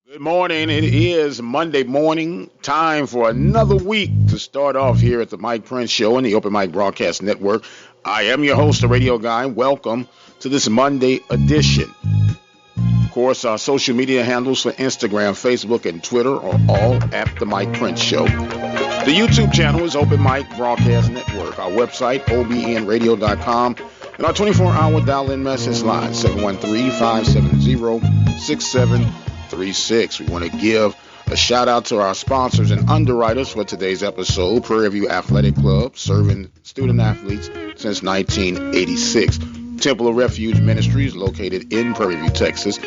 Good morning. It is Monday morning. Time for another week to start off here at the Mike Prince Show and the Open Mic Broadcast Network. I am your host, the radio guy. Welcome to this Monday edition. Of course, our social media handles for Instagram, Facebook, and Twitter are all at the Mike Prince Show. The YouTube channel is Open Mic Broadcast Network. Our website, obnradio.com. And our 24-hour dial-in message line, 713-570-6736. We want to give a shout-out to our sponsors and underwriters for today's episode, Prairie View Athletic Club, serving student-athletes since 1986. Temple of Refuge Ministries, located in Prairie View, Texas.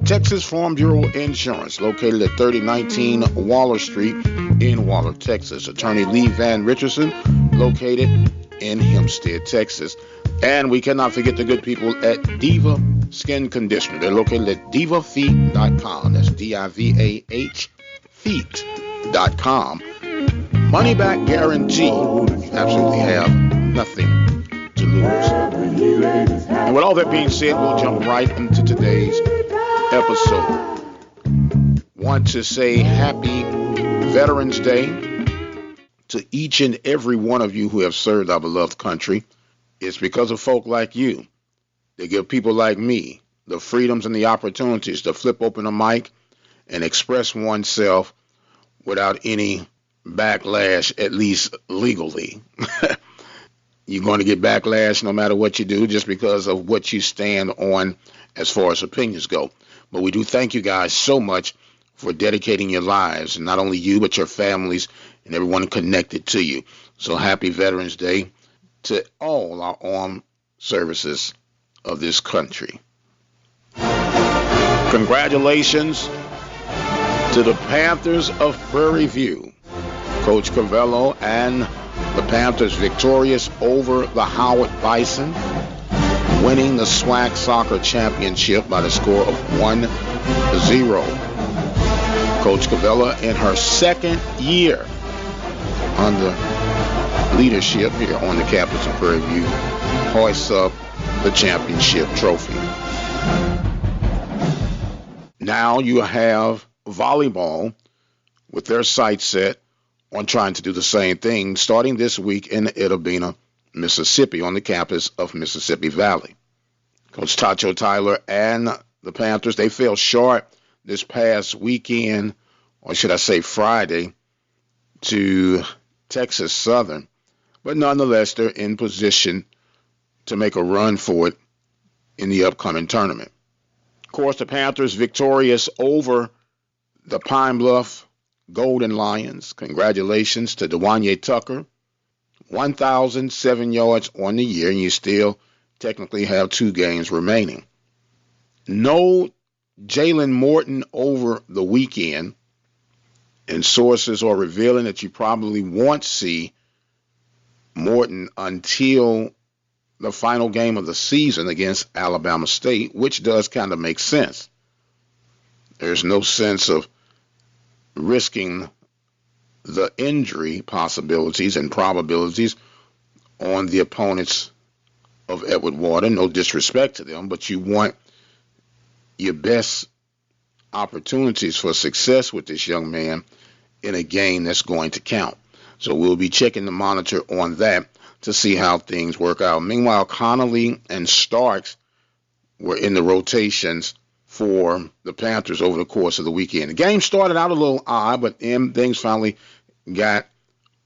Texas Farm Bureau Insurance, located at 3019 Waller Street in Waller, Texas. Attorney Lee Van Richardson, located in Hempstead, Texas. And we cannot forget the good people at Diva Skin Conditioner. They're located at divafeet.com. That's D-I-V-A-H feet.com. Money back guarantee. You absolutely have nothing to lose. And with all that being said, we'll jump right into today's episode. Want to say happy Veterans Day to each and every one of you who have served our beloved country. It's because of folk like you that give people like me the freedoms and the opportunities to flip open a mic and express oneself without any backlash, at least legally. You're going to get backlash no matter what you do just because of what you stand on as far as opinions go. But we do thank you guys so much for dedicating your lives, and not only you, but your families and everyone connected to you. So happy Veterans Day to all our armed services of this country. Congratulations to the Panthers of Prairie View. Coach Covello and the Panthers victorious over the Howard Bison, winning the SWAC Soccer Championship by the score of 1-0. Coach Covello, in her second year under leadership here on the campus of Prairie View, hoists up the championship trophy. Now you have volleyball with their sights set on trying to do the same thing starting this week in Itta Bena, Mississippi, on the campus of Mississippi Valley. Coach Tacho Tyler and the Panthers, they fell short this past weekend, or should I say Friday, to Texas Southern. But nonetheless, they're in position to make a run for it in the upcoming tournament. Of course, the Panthers victorious over the Pine Bluff Golden Lions. Congratulations to Dewanye Tucker. 1,007 yards on the year, and you still technically have 2 games remaining. No Jalen Morton over the weekend, and sources are revealing that you probably won't see Morton until the final game of the season against Alabama State, which does kind of make sense. There's no sense of risking the injury possibilities and probabilities on the opponents of Edward Water. No disrespect to them, but you want your best opportunities for success with this young man in a game that's going to count. So we'll be checking the monitor on that to see how things work out. Meanwhile, Connolly and Starks were in the rotations for the Panthers over the course of the weekend. The game started out a little odd, but then things finally got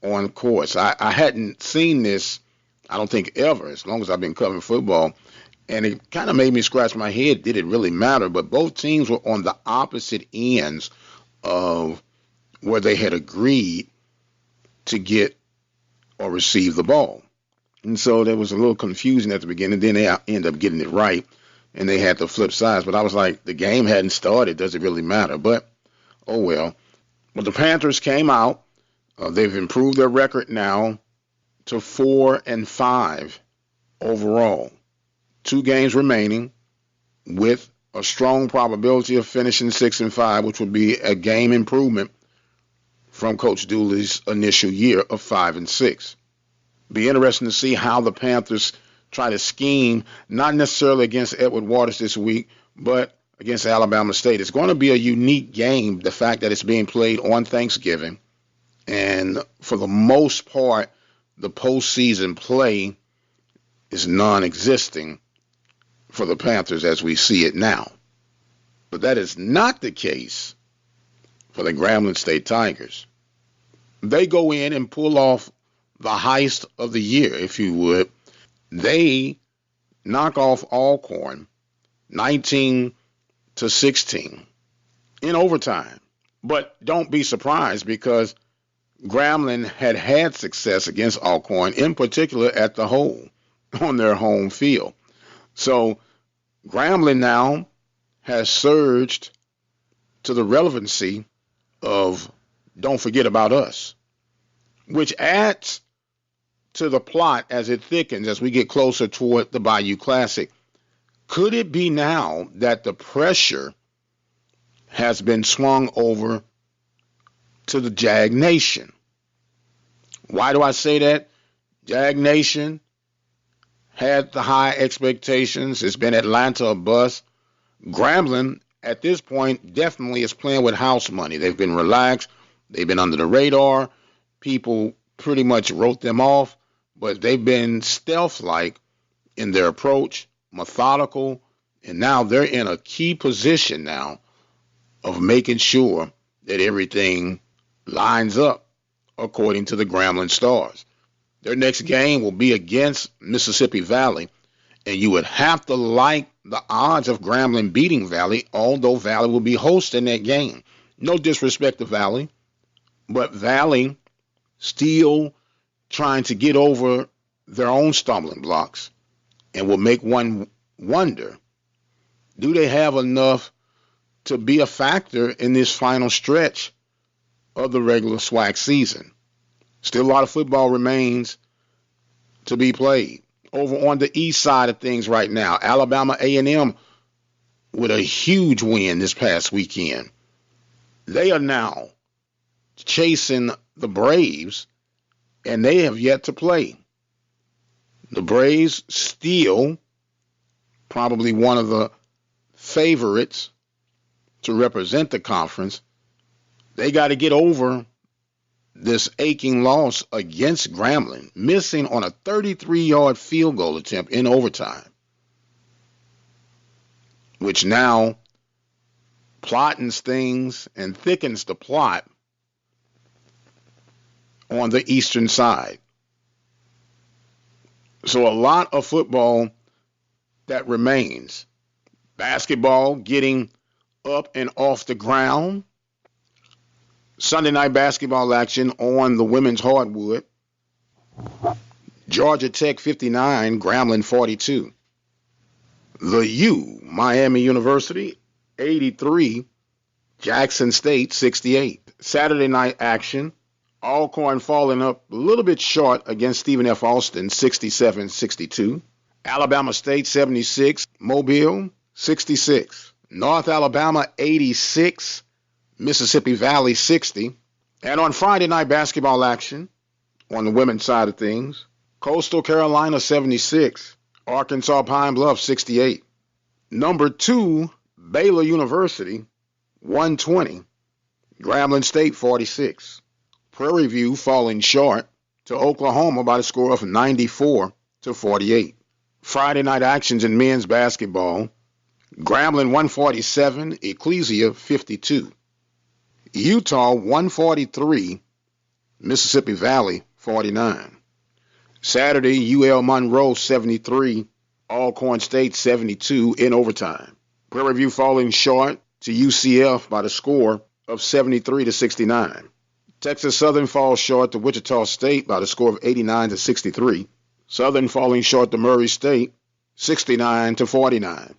on course. I hadn't seen this, I don't think, ever, as long as I've been covering football. And it kind of made me scratch my head. Did it really matter? But both teams were on the opposite ends of where they had agreed to get or receive the ball. And so there was a little confusion at the beginning. Then they ended up getting it right, and they had to flip sides. But I was like, the game hadn't started. Does it really matter? But, oh well. But the Panthers came out. They've improved their record now to 4-5 overall. 2 games remaining with a strong probability of finishing 6-5, which would be a game improvement from Coach Dooley's initial year of 5-6. Be interesting to see how the Panthers try to scheme, not necessarily against Edward Waters this week, but against Alabama State. It's going to be a unique game, the fact that it's being played on Thanksgiving. And for the most part, the postseason play is non-existing for the Panthers as we see it now. But that is not the case for the Grambling State Tigers. They go in and pull off the heist of the year, if you would. They knock off Alcorn 19-16 in overtime. But don't be surprised, because Grambling had success against Alcorn, in particular at the hole on their home field. So Grambling now has surged to the relevancy of "Don't Forget About Us," which adds to the plot as it thickens as we get closer toward the Bayou Classic. Could it be now that the pressure has been swung over to the Jag Nation? Why do I say that? Jag Nation had the high expectations. It's been Atlanta or bust. Grambling, at this point, definitely is playing with house money. They've been relaxed. They've been under the radar. People pretty much wrote them off, but they've been stealth-like in their approach, methodical, and now they're in a key position now of making sure that everything lines up according to the Grambling Stars. Their next game will be against Mississippi Valley, and you would have to like the odds of Grambling beating Valley, although Valley will be hosting that game. No disrespect to Valley, but Valley still trying to get over their own stumbling blocks, and will make one wonder, do they have enough to be a factor in this final stretch of the regular SWAC season? Still a lot of football remains to be played. Over on the east side of things right now, Alabama A&M with a huge win this past weekend. They are now chasing the Braves, and they have yet to play. The Braves still probably one of the favorites to represent the conference. They got to get over this aching loss against Grambling, missing on a 33-yard field goal attempt in overtime, which now plottens things and thickens the plot on the eastern side. So a lot of football that remains. Basketball getting up and off the ground. Sunday night basketball action on the women's hardwood. Georgia Tech 59, Grambling 42. The U, Miami University 83, Jackson State 68. Saturday night action, Alcorn falling up a little bit short against Stephen F. Austin 67-62. Alabama State 76, Mobile 66. North Alabama 86, Mississippi Valley 60. And on Friday night basketball action, on the women's side of things, Coastal Carolina 76, Arkansas Pine Bluff 68. Number 2, Baylor University 120, Grambling State 46. Prairie View falling short to Oklahoma by the score of 94-48. Friday night actions in men's basketball, Grambling 147, Ecclesia 52. Utah 143, Mississippi Valley 49. Saturday, UL Monroe 73, Alcorn State 72 in overtime. Prairie View falling short to UCF by the score of 73-69. Texas Southern falls short to Wichita State by the score of 89-63. Southern falling short to Murray State 69-49.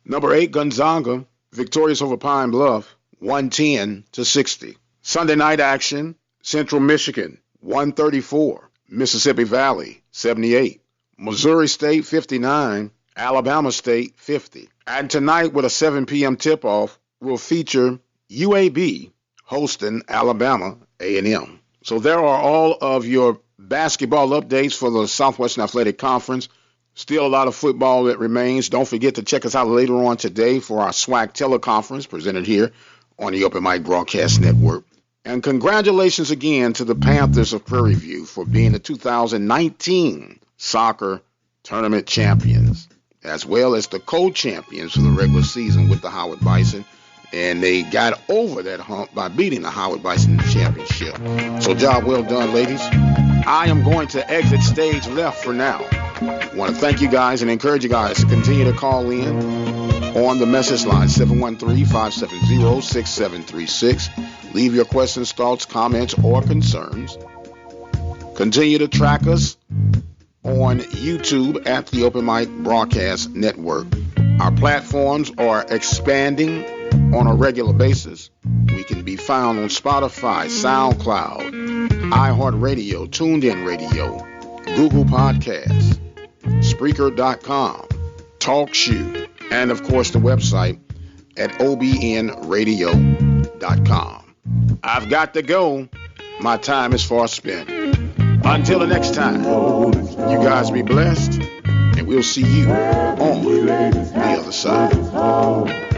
Number 8, Gonzaga victorious over Pine Bluff 110-60. Sunday night action, Central Michigan 134, Mississippi Valley 78. Missouri State 59, Alabama State 50. And tonight with a 7 p.m. tip-off will feature UAB hosting Alabama A&M. So there are all of your basketball updates for the Southwestern Athletic Conference. Still a lot of football that remains. Don't forget to check us out later on today for our SWAC teleconference presented here on the Open Mic Broadcast Network. And congratulations again to the Panthers of Prairie View for being the 2019 soccer tournament champions, as well as the co-champions for the regular season with the Howard Bison. And they got over that hump by beating the Howard Bison in the championship. So job well done, ladies. I am going to exit stage left for now. I want to thank you guys and encourage you guys to continue to call in on the message line, 713-570-6736. Leave your questions, thoughts, comments, or concerns. Continue to track us on YouTube at the Open Mic Broadcast Network. Our platforms are expanding on a regular basis. We can be found on Spotify, SoundCloud, iHeartRadio, TuneIn Radio, Google Podcasts, Spreaker.com, TalkShoe, and of course the website at obnradio.com. I've got to go. My time is far spent. Until the next time, you guys be blessed, and we'll see you on the other side.